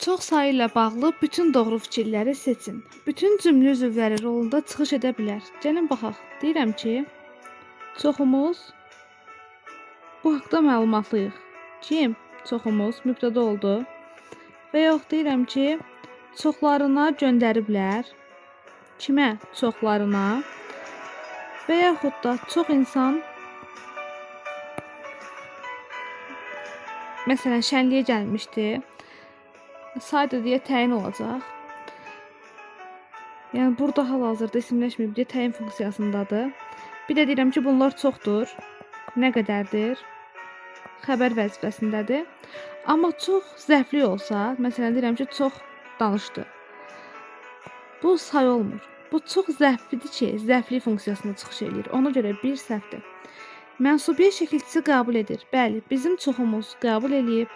Çox sayı ilə bağlı bütün doğru fikirləri seçin. Bütün cümlə üzvləri rolunda çıxış edə bilər. Gəlin baxaq. Deyirəm ki, çoxumuz bu haqda məlumatlıyıq. Kim? Çoxumuz mübtəda oldu. Və yox deyirəm ki, çoxlarına göndəriblər. Kimə? Çoxlarına. Və yaxud da çox insan məsələn şənliyə gəlmişdi. Saydı deyə təyin olacaq. Yəni burada hal-hazırda isimləşməyib deyə təyin funksiyasındadır. Bir də deyirəm ki, bunlar çoxdur. Nə qədərdir? Xəbər vəzifəsindədir. Amma çox zərfli olsa, məsələn deyirəm ki, çox danışdı. Bu say olmur. Bu çox zərflidir ki, zərfli funksiyasına çıxış eləyir. Ona görə bir səhvdir. Mənsubiyyə şəkilçisi qəbul edir. Bəli, bizim çoxumuz qəbul eləyib.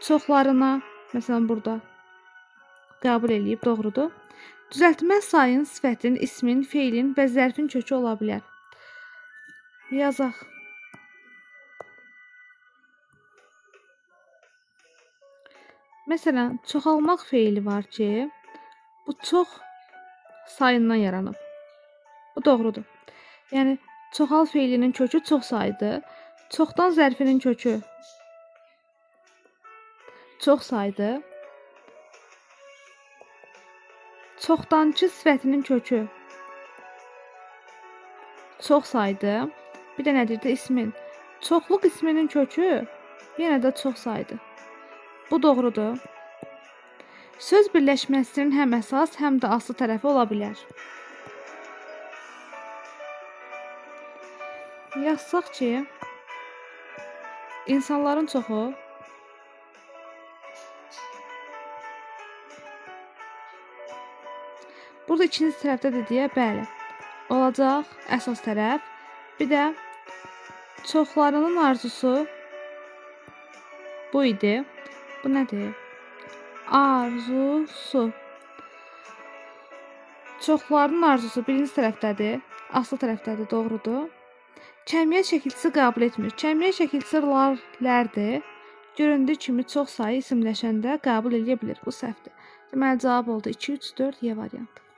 Çoxlarına, məsələn burada qəbul eləyib, doğrudur. Düzəltmə sayın, sifətin, ismin, feilin və zərfin kökü ola bilər. Yazaq. Məsələn, çoxalmaq feili var ki, bu çox sayından yaranıb. Bu doğrudur. Yəni, çoxal feilinin kökü çox saydı. Çoxdan zərfinin kökü çox saydı. Çoxdankı sifətinin kökü çox saydı. Bir də nədir də ismin? Çoxluq isminin kökü yenə də çox saydı. Bu doğrudur. Söz birləşməsinin həm əsas, həm də aslı tərəfi ola bilər. Yazsaq ki, insanların çoxu burada ikinci tərəfdədir deyə, bəli, olacaq əsas tərəf. Bir də çoxlarının arzusu bu idi. Bu nədir? Arzusu. Çoxlarının arzusu birinci tərəfdədir, aslı tərəfdədir, doğrudur. Kəmiyyət şəkilçisi qəbul etmir. Kəmiyyət şəkilçisi lərdir. Göründüyü kimi çox sayı isimləşəndə qəbul edə bilir. Bu səhvdir. Deməli, cavab oldu 2, 3, 4, Y variantı.